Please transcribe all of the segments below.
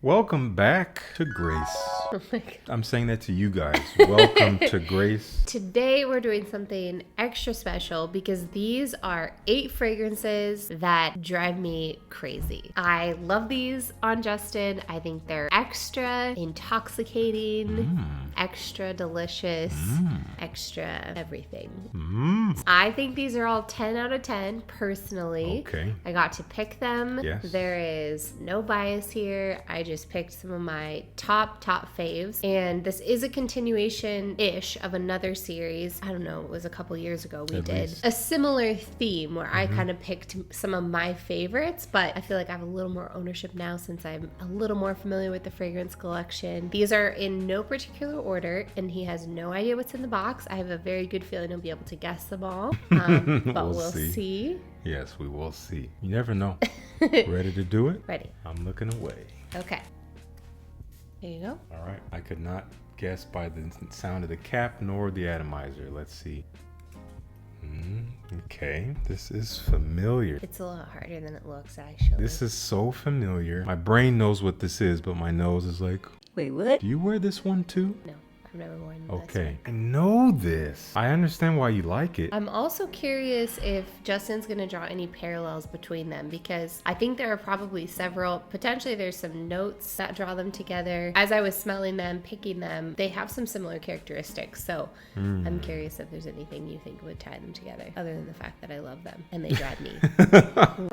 Welcome back to Grace. Oh my God. I'm saying that to you guys. Welcome to Grace. Today we're doing something extra special because these are 8 fragrances that drive me crazy. I love these on Justin. I think they're extra intoxicating, extra delicious, extra everything. I think these are all 10 out of 10 personally. Okay. I got to pick them. Yes. There is no bias here. I just picked some of my top faves, and this is a continuation-ish of another series. I don't know, it was a couple years ago we did a similar theme where I kind of picked some of my favorites, but I feel like I have a little more ownership now since I'm a little more familiar with the fragrance collection. These are in no particular order, and he has no idea what's in the box. I have a very good feeling he'll be able to guess them all, but we'll see. Yes, we will see. You never know. Ready to do it? Ready. I'm looking away. Okay. There you go. All right. I could not guess by the sound of the cap nor the atomizer. Let's see. Okay. This is familiar. It's a lot harder than it looks, actually. This is so familiar. My brain knows what this is, but my nose is like, wait, what? do you wear this one too? No, I've never worn this Okay. one. I know this. I understand why you like it. I'm also curious if Justin's going to draw any parallels between them, because I think there are probably several. Potentially there's some notes that draw them together. As I was smelling them, picking them, they have some similar characteristics. So I'm curious if there's anything you think would tie them together, other than the fact that I love them and they drive me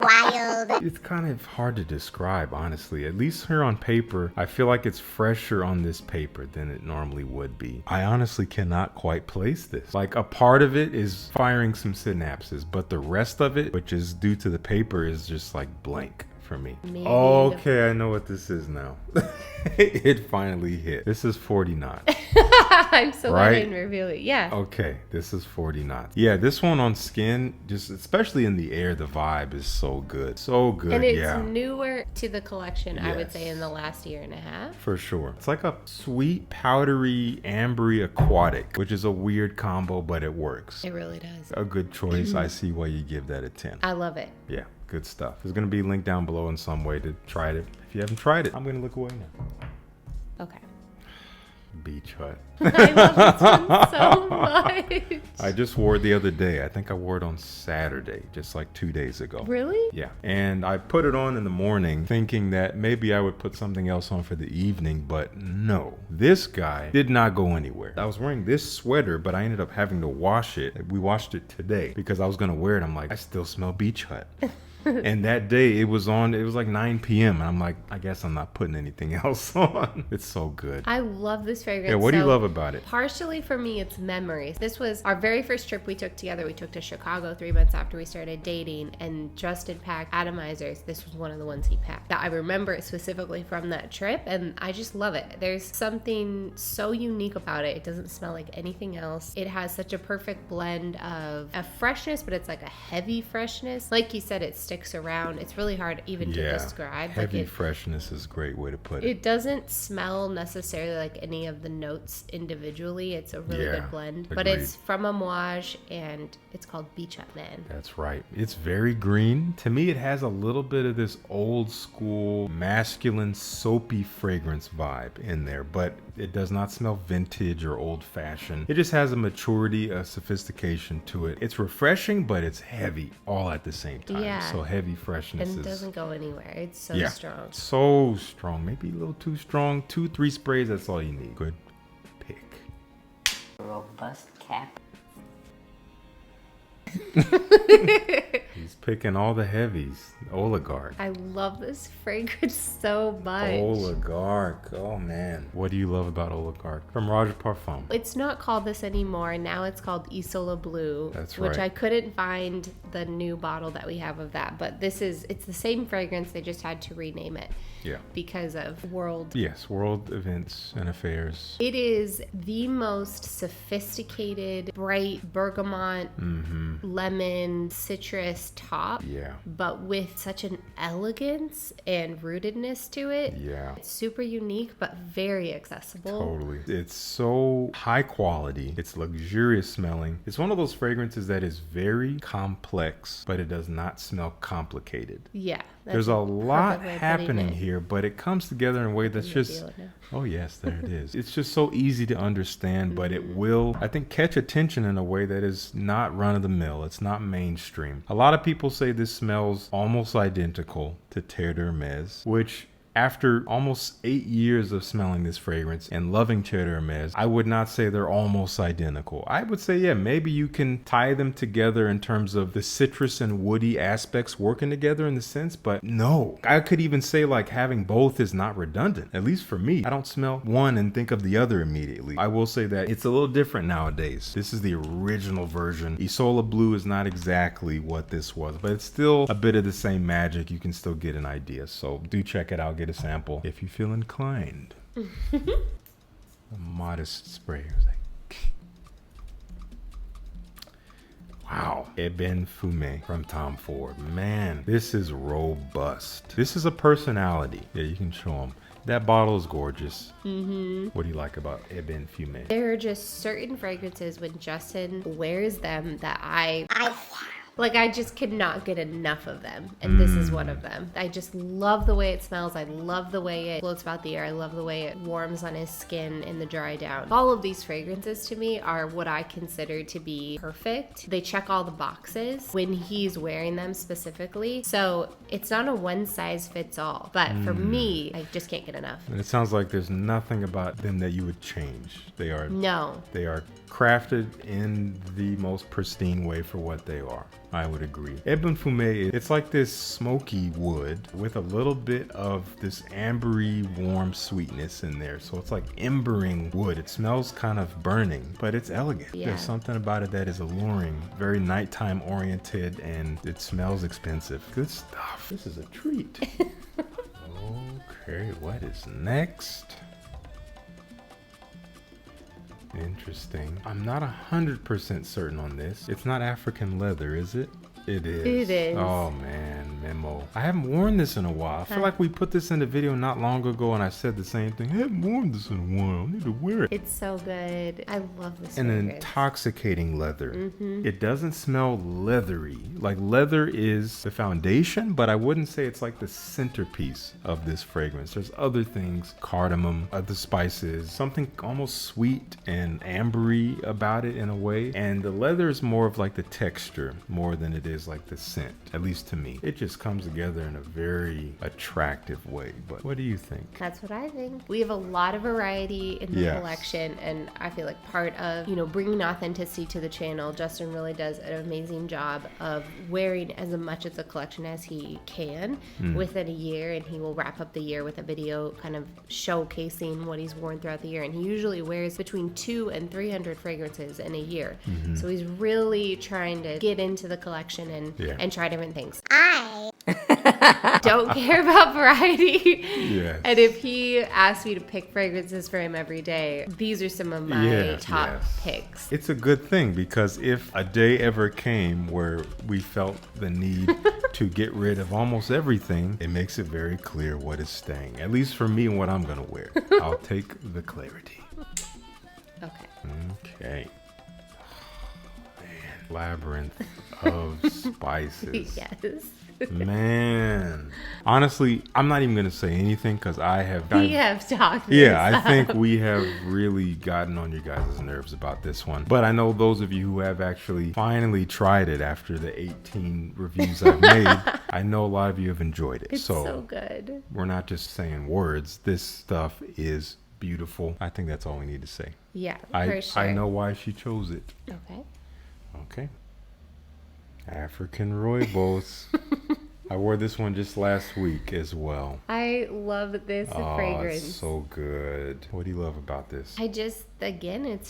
wild. It's kind of hard to describe, honestly. At least here on paper, I feel like it's fresher on this paper than it normally would be. I honestly cannot quite place this. Like, a part of it is firing some synapses, but the rest of it, which is due to the paper, is just like blank for me. Maybe Okay, I know what this is now. It finally hit. This is 40 knots. I'm so glad I didn't reveal it. Yeah. Okay, this is 40 knots. Yeah, this one on skin, just especially in the air, the vibe is so good. So good, And it's yeah. newer to the collection, I would Yes. say, in the last year and a half. For sure. It's like a sweet, powdery, ambery aquatic, which is a weird combo, but it works. It really does. A good choice. I see why you give that a 10. I love it. Yeah, good stuff. There's going to be a link down below in some way to try it. If you haven't tried it, I'm going to look away now. Okay. Beach Hut. I love this one so much. I just wore it the other day. I think I wore it on Saturday, just like 2 days ago. Really? Yeah. And I put it on in the morning thinking that maybe I would put something else on for the evening, but no. This guy did not go anywhere. I was wearing this sweater, but I ended up having to wash it. We washed it today because I was going to wear it. I'm like, I still smell Beach Hut. And that day it was like 9 p.m. and I'm like, I guess I'm not putting anything else on. It's so good. I love this fragrance. Yeah, what do you love about it? Partially for me, it's memories. This was our very first trip we took together. We took to Chicago 3 months after we started dating, and Justin packed atomizers. This was one of the ones he packed. I remember it specifically from that trip, and I just love it. There's something so unique about it. It doesn't smell like anything else. It has such a perfect blend of a freshness, but it's like a heavy freshness. Like you said, it sticks around. It's really hard even to describe. Heavy like freshness is a great way to put it. It doesn't smell necessarily like any of the notes individually. It's a really good blend. But agreed. it's from Amouage, and it's called Beach Hut Man. That's right. It's very green. To me, it has a little bit of this old school, masculine, soapy fragrance vibe in there, but it does not smell vintage or old fashioned. It just has a maturity, a sophistication to it. It's refreshing, but it's heavy all at the same time. Yeah. So heavy freshness And it is... doesn't go anywhere. It's so strong. So strong. Maybe a little too strong. 2-3 sprays, that's all you need. Good pick. Robust cap. He's picking all the heavies. Oligarch. I love this fragrance so much. Oligarch. Oh man. What do you love about Oligarch? From Roja Parfums. It's not called this anymore. Now it's called Isola Blu. That's which right. I couldn't find the new bottle that we have of that. But it's the same fragrance. They just had to rename it. Yeah. Because of world. Yes, world events and affairs. It is the most sophisticated, bright bergamot, lemon, citrus top. Yeah. But with such an elegance and rootedness to it. Yeah. It's super unique, but very accessible. Totally. It's so high quality. It's luxurious smelling. It's one of those fragrances that is very complex, but it does not smell complicated. Yeah. There's a lot happening here here, but it comes together in a way that's just, oh yes, there it is. It's just so easy to understand, but it will, I think, catch attention in a way that is not run-of-the-mill. It's not mainstream. A lot of people say this smells almost identical to Terre d'Hermès, which after almost 8 years of smelling this fragrance and loving Terre d'Hermès, I would not say they're almost identical. I would say, yeah, maybe you can tie them together in terms of the citrus and woody aspects working together in the sense, but no. I could even say like having both is not redundant, at least for me. I don't smell one and think of the other immediately. I will say that it's a little different nowadays. This is the original version. Isola Blu is not exactly what this was, but it's still a bit of the same magic. You can still get an idea. So do check it out. Get a sample if you feel inclined. A modest spray. Wow. Ébène Fumé from Tom Ford. Man, this is robust. This is a personality. Yeah, you can show them. That bottle is gorgeous. What do you like about Ébène Fumé? There are just certain fragrances when Justin wears them that I just could not get enough of them. And this is one of them. I just love the way it smells. I love the way it floats about the air. I love the way it warms on his skin in the dry down. All of these fragrances to me are what I consider to be perfect. They check all the boxes when he's wearing them specifically. So it's not a one size fits all. But for me, I just can't get enough. And it sounds like there's nothing about them that you would change. They are crafted in the most pristine way for what they are. I would agree. Ébène Fumé, it's like this smoky wood with a little bit of this ambery warm sweetness in there. So it's like embering wood. It smells kind of burning, but it's elegant. Yeah. There's something about it that is alluring, very nighttime oriented, and it smells expensive. Good stuff. This is a treat. Okay, what is next? Interesting. I'm not 100% certain on this. It's not African leather, is it? It is. It is. Oh man, Memo. I haven't worn this in a while. I feel like we put this in the video not long ago and I said the same thing. I haven't worn this in a while. I need to wear it. It's so good. I love this An fragrance. intoxicating leather. It doesn't smell leathery. Like leather is the foundation, but I wouldn't say it's like the centerpiece of this fragrance. There's other things, cardamom, other spices, something almost sweet and ambery about it in a way. And the leather is more of like the texture more than it is like the scent, at least to me. It just comes together in a very attractive way. But what do you think? That's what I think. We have a lot of variety in the collection, and I feel like part of, bringing authenticity to the channel, Justin really does an amazing job of wearing as much of the collection as he can within a year, and he will wrap up the year with a video kind of showcasing what he's worn throughout the year, and he usually wears between 200 and 300 fragrances in a year. So he's really trying to get into the collection and try different things. I don't care about variety. Yes. And if he asked me to pick fragrances for him every day, these are some of my top picks. It's a good thing, because if a day ever came where we felt the need to get rid of almost everything, it makes it very clear what is staying. At least for me and what I'm going to wear. I'll take the clarity. Okay. Labyrinth of spices. Yes. Man. Honestly, I'm not even going to say anything because I have... We have talked I think we have really gotten on you guys' nerves about this one. But I know those of you who have actually finally tried it after the 18 reviews I've made, I know a lot of you have enjoyed it. It's so good. We're not just saying words. This stuff is beautiful. I think that's all we need to say. Yeah, for sure. I know why she chose it. Okay. African Rooibos. I wore this one just last week as well. I love this fragrance. It's so good. What do you love about this? It's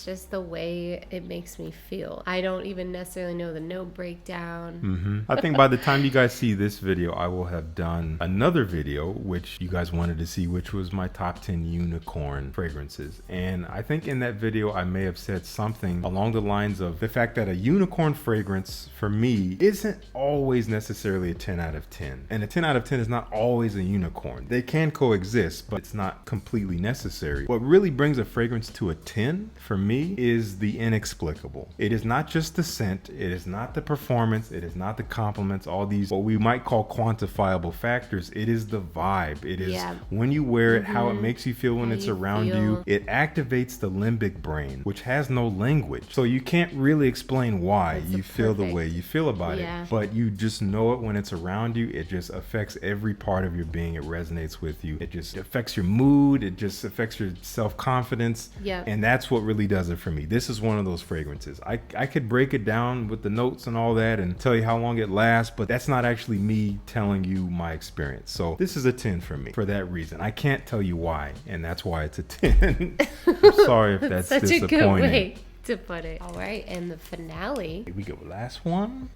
just the way it makes me feel. I don't even necessarily know the note breakdown. I think by the time you guys see this video, I will have done another video, which you guys wanted to see, which was my top 10 unicorn fragrances. And I think in that video, I may have said something along the lines of the fact that a unicorn fragrance for me isn't always necessarily a 10 out of 10. And a 10 out of 10 is not always a unicorn. They can coexist, but it's not completely necessary. What really brings a fragrance to a 10 10 for me is the inexplicable. It is not just the scent, it is not the performance, it is not the compliments, all these what we might call quantifiable factors. It is the vibe. It is when you wear it, how it makes you feel when it's around you. It activates the limbic brain, which has no language. So you can't really explain why you feel the way you feel about it, but you just know it when it's around you. It just affects every part of your being. It resonates with you. It just affects your mood. It just affects your self-confidence. And that's what really does it for me. This is one of those fragrances. I could break it down with the notes and all that and tell you how long it lasts, but that's not actually me telling you my experience. So this is a 10 for me for that reason. I can't tell you why, and that's why it's a 10. I'm sorry if that's such disappointing. a good way to put it. All right, and the finale. Here we go. Last one.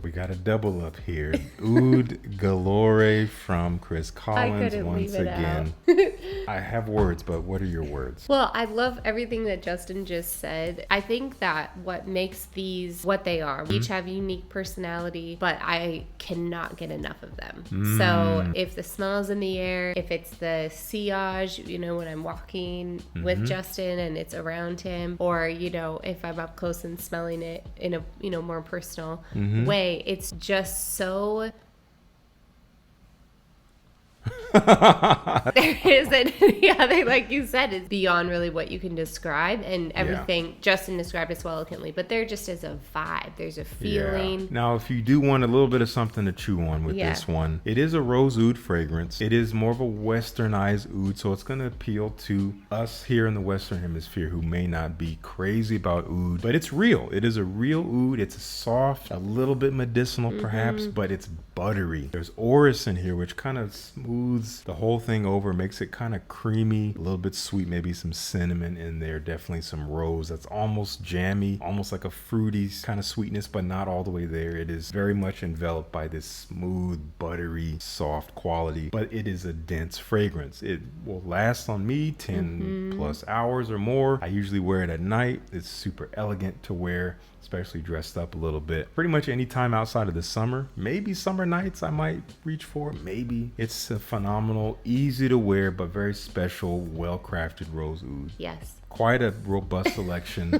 We got a double up here. Oud Galoré from Chris Collins once again. I have words, but what are your words? Well, I love everything that Justin just said. I think that what makes these what they are, each have unique personality, but I cannot get enough of them. So if the smell is in the air, if it's the sillage, you know, when I'm walking with Justin and it's around him, or, you know, if I'm up close and smelling it in a, you know, more personal way, it's just so there isn't any other, like you said, it's beyond really what you can describe, and everything Justin described it so eloquently, but there just is a vibe, there's a feeling. Now if you do want a little bit of something to chew on with this one, it is a rose oud fragrance. It is more of a westernized oud, so it's going to appeal to us here in the Western Hemisphere who may not be crazy about oud, but it's real. It is a real oud. It's soft, a little bit medicinal perhaps, but it's buttery. There's orris in here, which kind of smooths the whole thing over, makes it kind of creamy, a little bit sweet, maybe some cinnamon in there, definitely some rose. That's almost jammy, almost like a fruity kind of sweetness, but not all the way there. It is very much enveloped by this smooth, buttery, soft quality, but it is a dense fragrance. It will last on me 10 plus hours or more. I usually wear it at night. It's super elegant to wear, especially dressed up a little bit. Pretty much any time outside of the summer, maybe summer nights I might reach for, maybe. It's a phenomenal, easy to wear, but very special, well-crafted rose oud. Yes. Quite a robust selection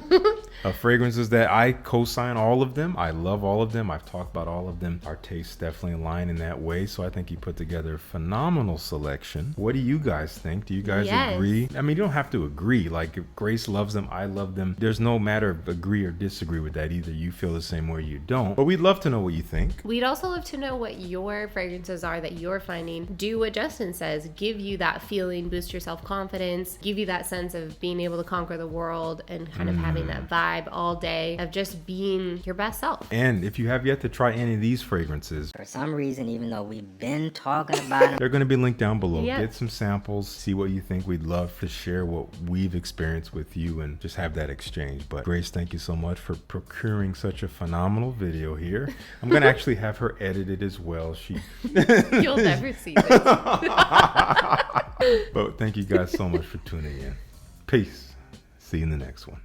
of fragrances that I co-sign all of them. I love all of them. I've talked about all of them. Our tastes definitely align in that way. So I think you put together a phenomenal selection. What do you guys think? Do you guys agree? I mean, you don't have to agree. Like if Grace loves them, I love them. There's no matter of agree or disagree with that either. You feel the same way, you don't. But we'd love to know what you think. We'd also love to know what your fragrances are that you're finding. Do what Justin says. Give you that feeling, boost your self-confidence, give you that sense of being able to conquer the world and kind of having that vibe all day of just being your best self. And if you have yet to try any of these fragrances, For some reason, even though we've been talking about them, they're going to be linked down below. Yep. Get some samples, see what you think. We'd love to share what we've experienced with you and just have that exchange. But Grace, thank you so much for procuring such a phenomenal video here. I'm going to actually have her edit it as well. You'll never see this. But thank you guys so much for tuning in. Peace. See you in the next one.